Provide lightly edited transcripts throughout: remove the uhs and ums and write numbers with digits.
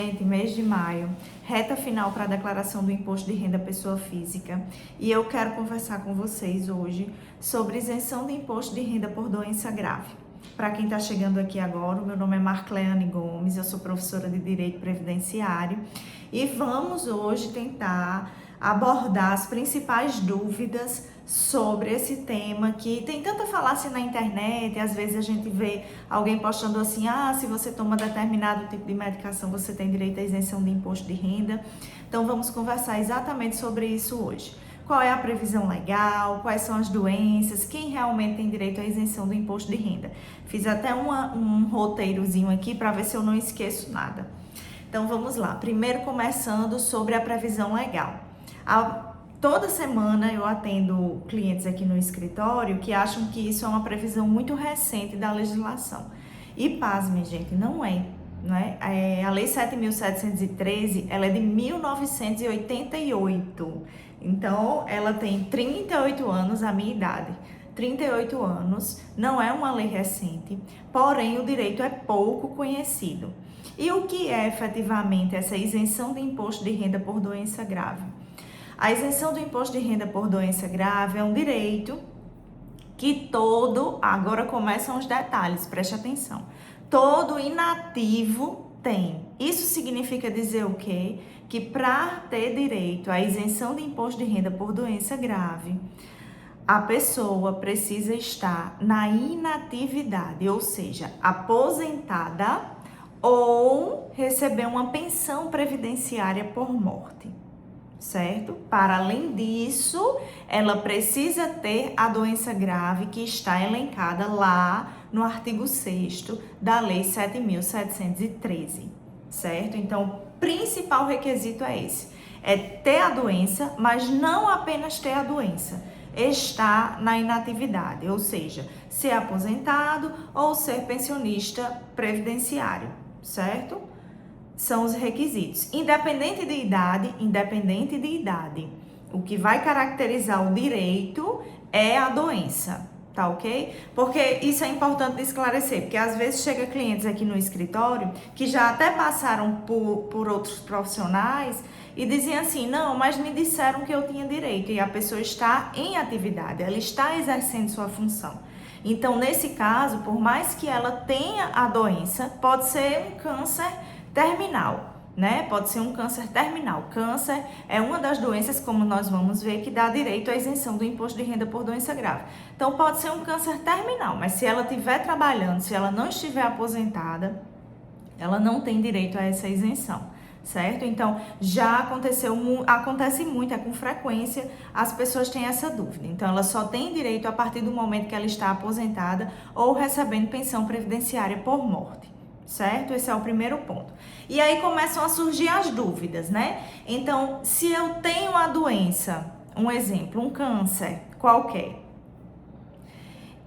Gente, mês de maio, reta final para a declaração do imposto de renda pessoa física, e eu quero conversar com vocês hoje sobre isenção de imposto de renda por doença grave. Para quem está chegando aqui agora, o meu nome é Marcleane Gomes, eu sou professora de Direito Previdenciário e vamos hoje tentar abordar as principais dúvidas sobre esse tema que tem tanta falácia na internet. Às vezes a gente vê alguém postando assim, se você toma determinado tipo de medicação, você tem direito à isenção de imposto de renda. Então vamos conversar exatamente sobre isso hoje. Qual é a previsão legal, quais são as doenças, quem realmente tem direito à isenção do imposto de renda. Fiz até um roteirozinho aqui para ver se eu não esqueço nada. Então vamos lá, primeiro começando sobre a previsão legal. Toda semana eu atendo clientes aqui no escritório que acham que isso é uma previsão muito recente da legislação. E pasmem, gente, não é. A Lei 7.713, ela é de 1988. Então, ela tem 38 anos, a minha idade. 38 anos, não é uma lei recente, porém o direito é pouco conhecido. E o que é efetivamente essa isenção de imposto de renda por doença grave? A isenção do imposto de renda por doença grave é um direito que agora começam os detalhes, preste atenção, todo inativo tem. Isso significa dizer o quê? Que para ter direito à isenção de imposto de renda por doença grave, a pessoa precisa estar na inatividade, ou seja, aposentada ou receber uma pensão previdenciária por morte. Certo? Para além disso, ela precisa ter a doença grave que está elencada lá no artigo 6º da Lei 7.713, certo? Então, o principal requisito é esse, é ter a doença, mas não apenas ter a doença, estar na inatividade, ou seja, ser aposentado ou ser pensionista previdenciário, certo? São os requisitos, independente de idade, o que vai caracterizar o direito é a doença, tá ok? Porque isso é importante de esclarecer, porque às vezes chega clientes aqui no escritório que já até passaram por outros profissionais e dizem assim, não, mas me disseram que eu tinha direito, e a pessoa está em atividade, ela está exercendo sua função. Então, nesse caso, por mais que ela tenha a doença, pode ser um câncer terminal, né? Pode ser um câncer terminal. Câncer é uma das doenças, como nós vamos ver, que dá direito à isenção do imposto de renda por doença grave. Então, pode ser um câncer terminal, mas se ela estiver trabalhando, se ela não estiver aposentada, ela não tem direito a essa isenção, certo? Então, já acontece muito, com frequência, as pessoas têm essa dúvida. Então, ela só tem direito a partir do momento que ela está aposentada ou recebendo pensão previdenciária por morte. Certo? Esse é o primeiro ponto. E aí começam a surgir as dúvidas, né? Então, se eu tenho a doença, um exemplo, um câncer qualquer,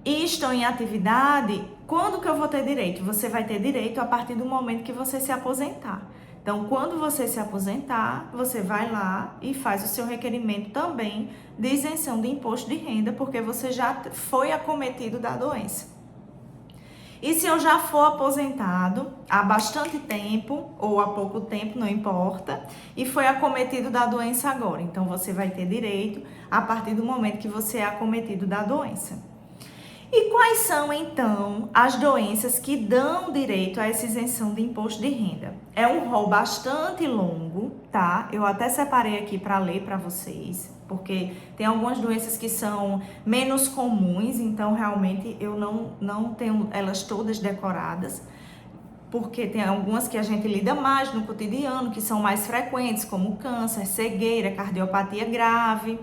e estou em atividade, quando que eu vou ter direito? Você vai ter direito a partir do momento que você se aposentar. Então, quando você se aposentar, você vai lá e faz o seu requerimento também de isenção de imposto de renda, porque você já foi acometido da doença. E se eu já for aposentado há bastante tempo, ou há pouco tempo, não importa, e foi acometido da doença agora, então você vai ter direito a partir do momento que você é acometido da doença. E quais são, então, as doenças que dão direito a essa isenção de imposto de renda? É um rol bastante longo, tá? Eu até separei aqui para ler para vocês, porque tem algumas doenças que são menos comuns, então realmente eu não tenho elas todas decoradas, porque tem algumas que a gente lida mais no cotidiano, que são mais frequentes, como câncer, cegueira, cardiopatia grave,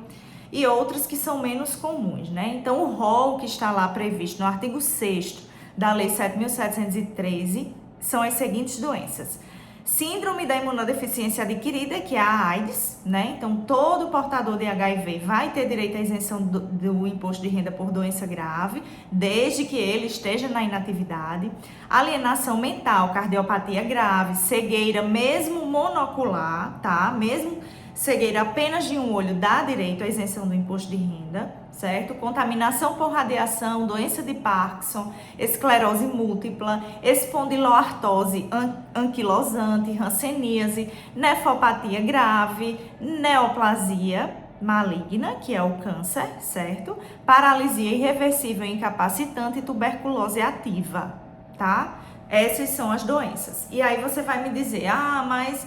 e outras que são menos comuns, né? Então, o rol que está lá previsto no artigo 6º da Lei 7.713 são as seguintes doenças. Síndrome da imunodeficiência adquirida, que é a AIDS, né? Então, todo portador de HIV vai ter direito à isenção do imposto de renda por doença grave, desde que ele esteja na inatividade. Alienação mental, cardiopatia grave, cegueira, mesmo monocular, tá? Mesmo cegueira apenas de um olho dá direito à isenção do imposto de renda. certo? Contaminação por radiação, doença de Parkinson, esclerose múltipla, espondiloartrose anquilosante, hanseníase, nefropatia grave, neoplasia maligna, que é o câncer, certo? Paralisia irreversível incapacitante e tuberculose ativa, tá? Essas são as doenças. E aí você vai me dizer, mas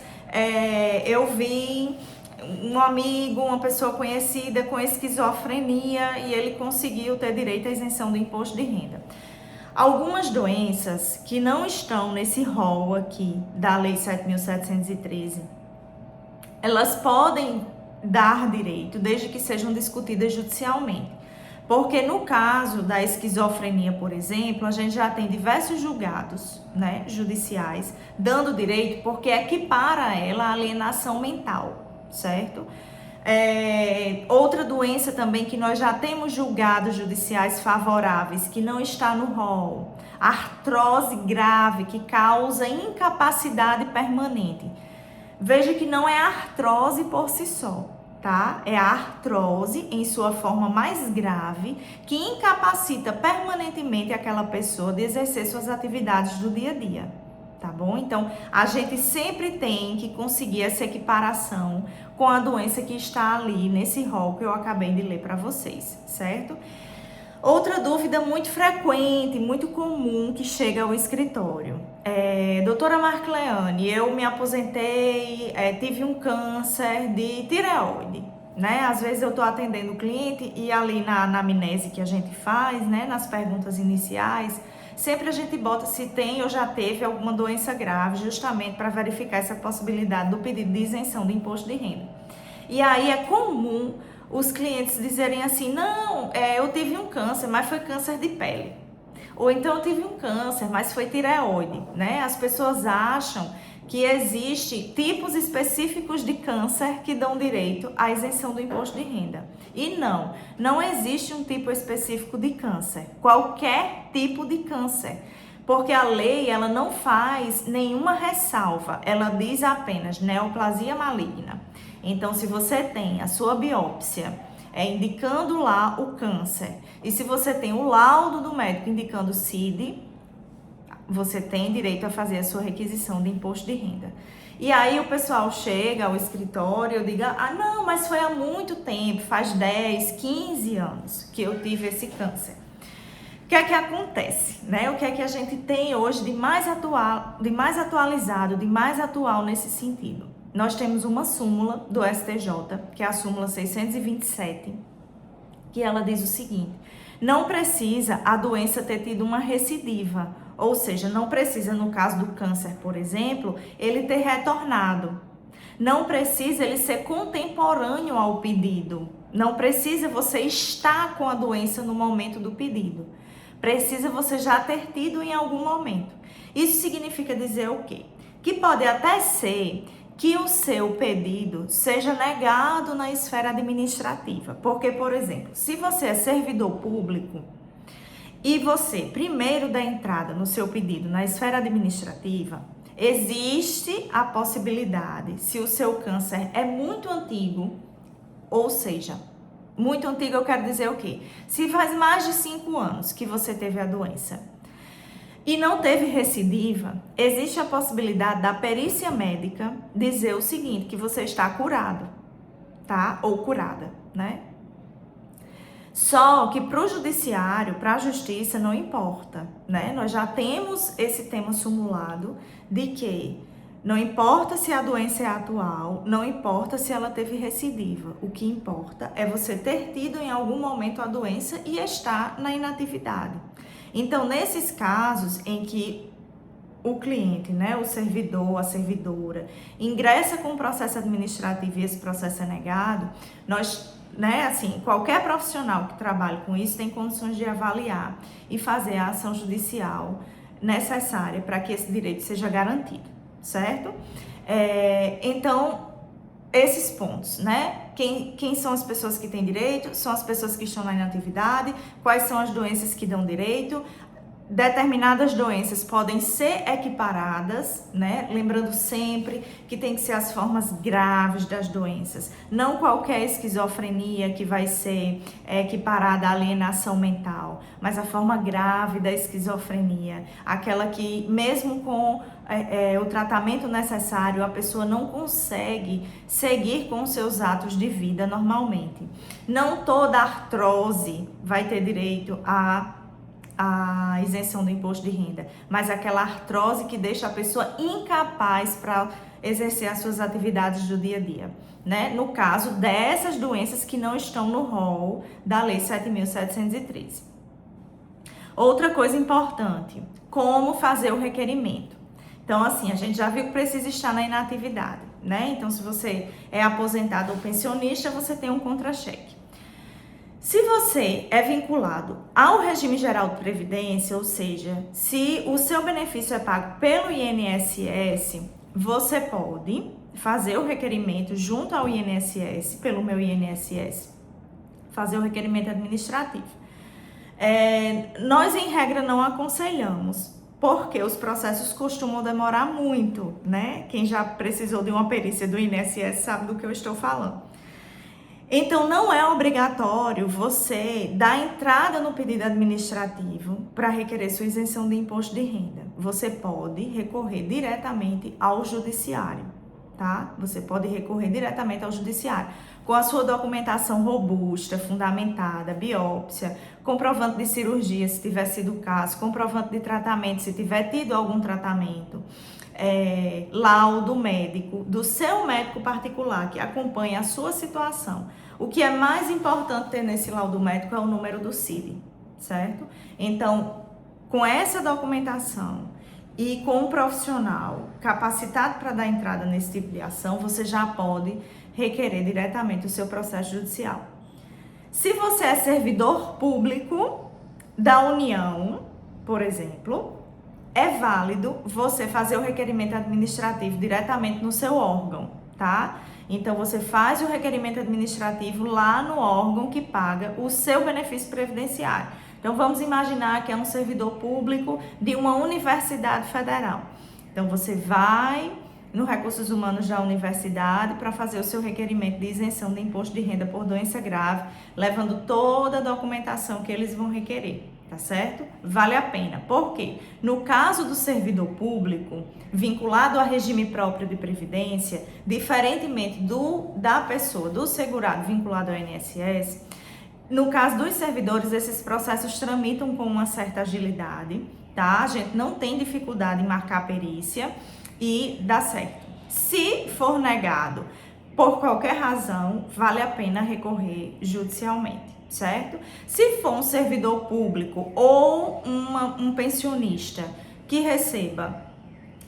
eu vi um amigo, uma pessoa conhecida com esquizofrenia e ele conseguiu ter direito à isenção do imposto de renda. Algumas doenças que não estão nesse rol aqui da Lei 7.713, elas podem dar direito, desde que sejam discutidas judicialmente. Porque no caso da esquizofrenia, por exemplo, a gente já tem diversos julgados, né, judiciais, dando direito porque equipara ela à alienação mental, certo? Outra doença também que nós já temos julgados judiciais favoráveis, que não está no rol, artrose grave, que causa incapacidade permanente. Veja que não é artrose por si só, tá? É a artrose em sua forma mais grave que incapacita permanentemente aquela pessoa de exercer suas atividades do dia a dia, tá bom? Então, a gente sempre tem que conseguir essa equiparação com a doença que está ali nesse rol que eu acabei de ler para vocês, certo? Outra dúvida muito frequente, muito comum que chega ao escritório. Doutora Marcleane, eu me aposentei, tive um câncer de tireoide, né? Às vezes eu tô atendendo o cliente e ali na anamnese que a gente faz, né? Nas perguntas iniciais, sempre a gente bota se tem ou já teve alguma doença grave, justamente para verificar essa possibilidade do pedido de isenção do imposto de renda. E aí é comum os clientes dizerem assim, não, eu tive um câncer, mas foi câncer de pele. Ou então eu tive um câncer, mas foi tireoide, né? As pessoas acham que existe tipos específicos de câncer que dão direito à isenção do imposto de renda. E não existe um tipo específico de câncer, qualquer tipo de câncer. Porque a lei, ela não faz nenhuma ressalva, ela diz apenas neoplasia maligna. Então, se você tem a sua biópsia indicando lá o câncer, e se você tem o laudo do médico indicando CID, você tem direito a fazer a sua requisição de imposto de renda. E aí o pessoal chega ao escritório e diga, não, mas foi há muito tempo, faz 10, 15 anos que eu tive esse câncer. O que é que acontece, né? O que é que a gente tem hoje de mais atualizado, de mais atual nesse sentido? Nós temos uma súmula do STJ, que é a súmula 627, que ela diz o seguinte, não precisa a doença ter tido uma recidiva, ou seja, não precisa, no caso do câncer, por exemplo, ele ter retornado. Não precisa ele ser contemporâneo ao pedido. Não precisa você estar com a doença no momento do pedido. Precisa você já ter tido em algum momento. Isso significa dizer o quê? Que pode até ser que o seu pedido seja negado na esfera administrativa. Porque, por exemplo, se você é servidor público e você primeiro dá entrada no seu pedido na esfera administrativa, existe a possibilidade, se o seu câncer é muito antigo, ou seja, muito antigo eu quero dizer o quê? Se faz mais de 5 anos que você teve a doença e não teve recidiva, existe a possibilidade da perícia médica dizer o seguinte, que você está curado, tá? Ou curada, né? Só que para o judiciário, para a justiça, não importa, né? Nós já temos esse tema simulado de que não importa se a doença é atual, não importa se ela teve recidiva. O que importa é você ter tido em algum momento a doença e estar na inatividade. Então, nesses casos em que o cliente, né, o servidor, a servidora, ingressa com um processo administrativo e esse processo é negado, nós, né, assim, qualquer profissional que trabalhe com isso tem condições de avaliar e fazer a ação judicial necessária para que esse direito seja garantido, certo? Então, esses pontos, né? Quem são as pessoas que têm direito? São as pessoas que estão na inatividade. Quais são as doenças que dão direito? determinadas doenças podem ser equiparadas, né? Lembrando sempre que tem que ser as formas graves das doenças, não qualquer esquizofrenia que vai ser equiparada à alienação mental, mas a forma grave da esquizofrenia, aquela que mesmo com o tratamento necessário, a pessoa não consegue seguir com seus atos de vida normalmente. Não toda artrose vai ter direito a isenção do imposto de renda, mas aquela artrose que deixa a pessoa incapaz para exercer as suas atividades do dia a dia, né? No caso dessas doenças que não estão no rol da Lei 7.713. Outra coisa importante, como fazer o requerimento. Então, assim, a gente já viu que precisa estar na inatividade, né? Então, se você é aposentado ou pensionista, você tem um contra-cheque. Se você é vinculado ao regime geral de previdência, ou seja, se o seu benefício é pago pelo INSS, você pode fazer o requerimento junto ao INSS, pelo meu INSS, fazer o requerimento administrativo. Nós, em regra, não aconselhamos, porque os processos costumam demorar muito, né? Quem já precisou de uma perícia do INSS sabe do que eu estou falando. Então, não é obrigatório você dar entrada no pedido administrativo para requerer sua isenção de imposto de renda. Você pode recorrer diretamente ao judiciário, tá? Você pode recorrer diretamente ao judiciário com a sua documentação robusta, fundamentada, biópsia, comprovante de cirurgia, se tiver sido o caso, comprovante de tratamento, se tiver tido algum tratamento. Laudo médico do seu médico particular que acompanha a sua situação. O que é mais importante ter nesse laudo médico é o número do CID, certo? Então, com essa documentação e com um profissional capacitado para dar entrada nesse tipo de ação, você já pode requerer diretamente o seu processo judicial. Se você é servidor público da União, por exemplo, é válido você fazer o requerimento administrativo diretamente no seu órgão, tá? Então, você faz o requerimento administrativo lá no órgão que paga o seu benefício previdenciário. Então, vamos imaginar que é um servidor público de uma universidade federal. Então, você vai no Recursos Humanos da universidade para fazer o seu requerimento de isenção de imposto de renda por doença grave, levando toda a documentação que eles vão requerer. Tá certo? Vale a pena. Por quê? No caso do servidor público, vinculado a regime próprio de previdência, diferentemente da pessoa, do segurado vinculado ao INSS, no caso dos servidores, esses processos tramitam com uma certa agilidade, tá? A gente não tem dificuldade em marcar a perícia e dá certo. Se for negado por qualquer razão, vale a pena recorrer judicialmente. Certo? Se for um servidor público ou um pensionista que receba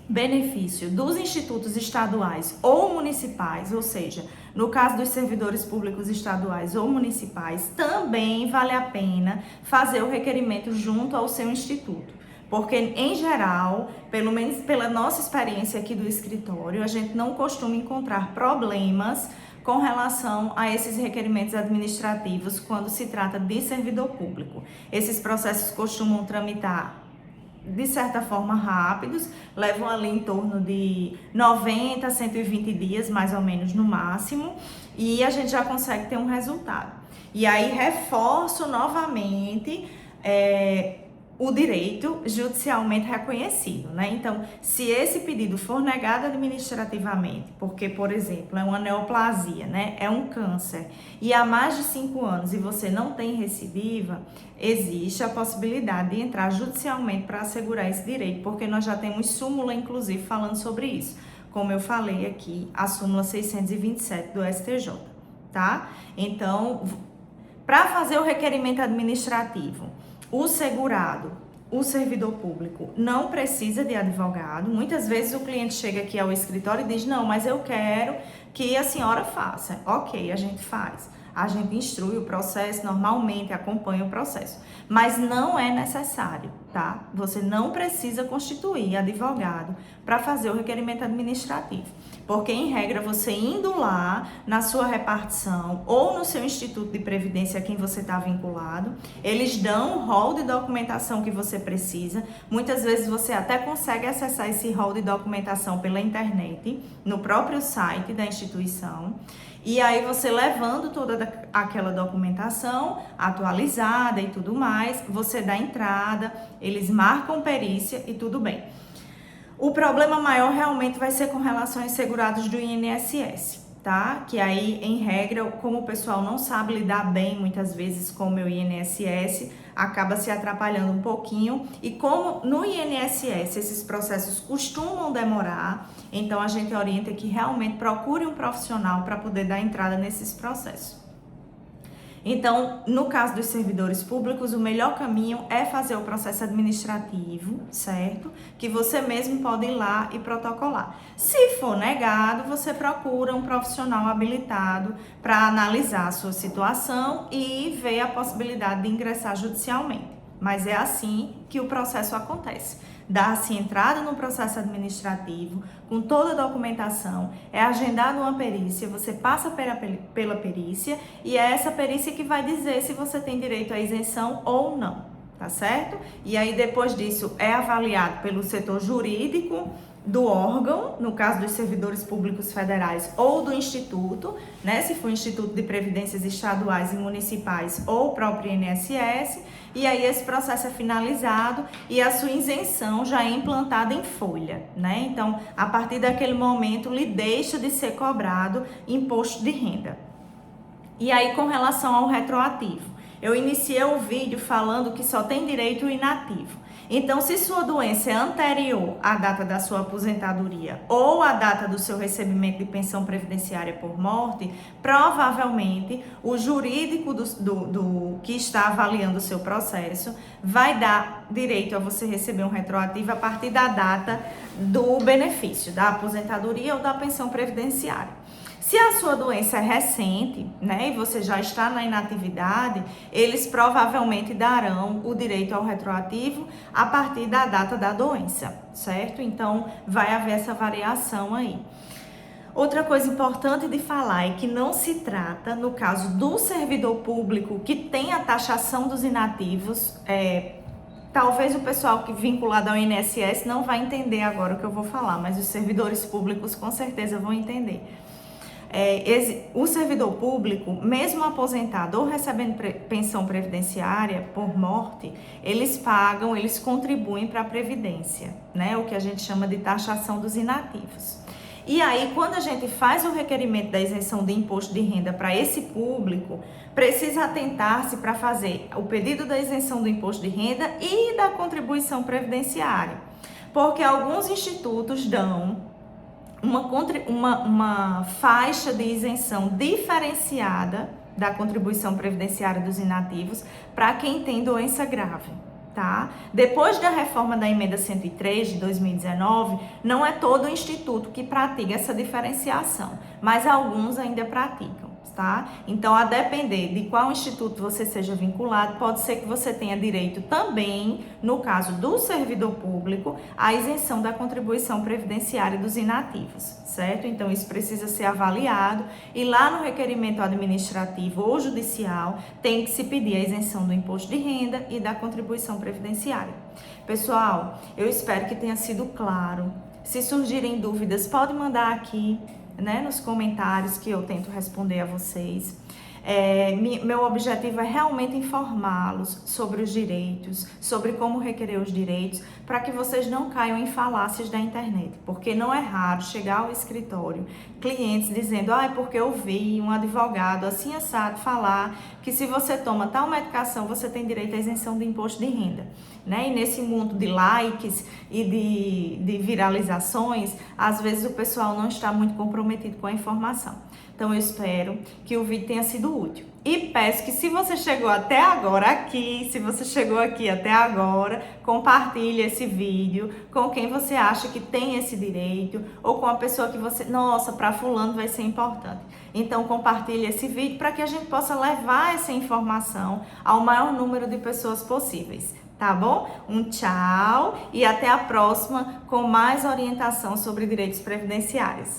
benefício dos institutos estaduais ou municipais, ou seja, no caso dos servidores públicos estaduais ou municipais, também vale a pena fazer o requerimento junto ao seu instituto. Porque, em geral, pelo menos pela nossa experiência aqui do escritório, a gente não costuma encontrar problemas com relação a esses requerimentos administrativos quando se trata de servidor público. Esses processos costumam tramitar de certa forma rápidos, levam ali em torno de 90 a 120 dias, mais ou menos no máximo, e a gente já consegue ter um resultado. E aí reforço novamente o direito judicialmente reconhecido, né? Então, se esse pedido for negado administrativamente, porque, por exemplo, é uma neoplasia, né? É um câncer, e há mais de 5 anos e você não tem recidiva, existe a possibilidade de entrar judicialmente para assegurar esse direito, porque nós já temos súmula, inclusive, falando sobre isso. Como eu falei aqui, a súmula 627 do STJ, tá? Então, para fazer o requerimento administrativo, o segurado, o servidor público, não precisa de advogado. Muitas vezes o cliente chega aqui ao escritório e diz, não, mas eu quero que a senhora faça. Ok, a gente faz. A gente instrui o processo, normalmente acompanha o processo. Mas não é necessário, tá? tá? Você não precisa constituir advogado para fazer o requerimento administrativo. Porque, em regra, você indo lá na sua repartição ou no seu instituto de previdência a quem você está vinculado, eles dão o rol de documentação que você precisa. Muitas vezes você até consegue acessar esse rol de documentação pela internet, no próprio site da instituição. E aí você levando toda aquela documentação atualizada e tudo mais, você dá entrada, eles marcam perícia e tudo bem. O problema maior realmente vai ser com relação aos segurados do INSS, tá? Que aí, em regra, como o pessoal não sabe lidar bem muitas vezes com o meu INSS, acaba se atrapalhando um pouquinho. E como no INSS esses processos costumam demorar, então a gente orienta que realmente procure um profissional para poder dar entrada nesses processos. Então, no caso dos servidores públicos, o melhor caminho é fazer o processo administrativo, certo? Que você mesmo pode ir lá e protocolar. Se for negado, você procura um profissional habilitado para analisar a sua situação e ver a possibilidade de ingressar judicialmente. Mas é assim que o processo acontece. Dá-se entrada no processo administrativo, com toda a documentação, é agendada uma perícia, você passa pela perícia e é essa perícia que vai dizer se você tem direito à isenção ou não, tá certo? E aí depois disso é avaliado pelo setor jurídico do órgão, no caso dos servidores públicos federais ou do instituto, né? Se for Instituto de Previdências Estaduais e Municipais ou o próprio INSS, e aí esse processo é finalizado e a sua isenção já é implantada em folha, né? Então, a partir daquele momento, lhe deixa de ser cobrado imposto de renda. E aí, com relação ao retroativo, eu iniciei o vídeo falando que só tem direito o inativo. Então, se sua doença é anterior à data da sua aposentadoria ou à data do seu recebimento de pensão previdenciária por morte, provavelmente o jurídico do que está avaliando o seu processo vai dar direito a você receber um retroativo a partir da data do benefício, da aposentadoria ou da pensão previdenciária. Se a sua doença é recente, né, e você já está na inatividade, eles provavelmente darão o direito ao retroativo a partir da data da doença, certo? Então, vai haver essa variação aí. Outra coisa importante de falar é que não se trata, no caso do servidor público que tem a taxação dos inativos, talvez o pessoal que vinculado ao INSS não vai entender agora o que eu vou falar, mas os servidores públicos com certeza vão entender. O servidor público, mesmo aposentado ou recebendo pensão previdenciária por morte, eles contribuem para a Previdência, né? O que a gente chama de taxação dos inativos. E aí, quando a gente faz o requerimento da isenção de imposto de renda para esse público, precisa atentar-se para fazer o pedido da isenção do imposto de renda e da contribuição previdenciária, porque alguns institutos dão uma faixa de isenção diferenciada da contribuição previdenciária dos inativos para quem tem doença grave, tá? Depois da reforma da emenda 103 de 2019, não é todo instituto que pratica essa diferenciação, mas alguns ainda praticam. Tá? Então, a depender de qual instituto você seja vinculado, pode ser que você tenha direito também, no caso do servidor público, à isenção da contribuição previdenciária dos inativos, certo? Então, isso precisa ser avaliado e lá no requerimento administrativo ou judicial tem que se pedir a isenção do imposto de renda e da contribuição previdenciária. Pessoal, eu espero que tenha sido claro. Se surgirem dúvidas, pode mandar aqui, né, nos comentários que eu tento responder a vocês. Meu objetivo é realmente informá-los sobre os direitos, sobre como requerer os direitos, para que vocês não caiam em falácias da internet, porque não é raro chegar ao escritório clientes dizendo, porque eu vi um advogado assim assado falar que se você toma tal medicação, você tem direito à isenção do imposto de renda. Né? E nesse mundo de likes e de viralizações, às vezes o pessoal não está muito comprometido com a informação. Então eu espero que o vídeo tenha sido útil. E peço que se você chegou até agora aqui, se você chegou aqui até agora, compartilhe esse vídeo com quem você acha que tem esse direito ou com a pessoa que você, nossa, para fulano vai ser importante. Então compartilhe esse vídeo para que a gente possa levar essa informação ao maior número de pessoas possíveis. Tá bom? Um tchau e até a próxima com mais orientação sobre direitos previdenciários.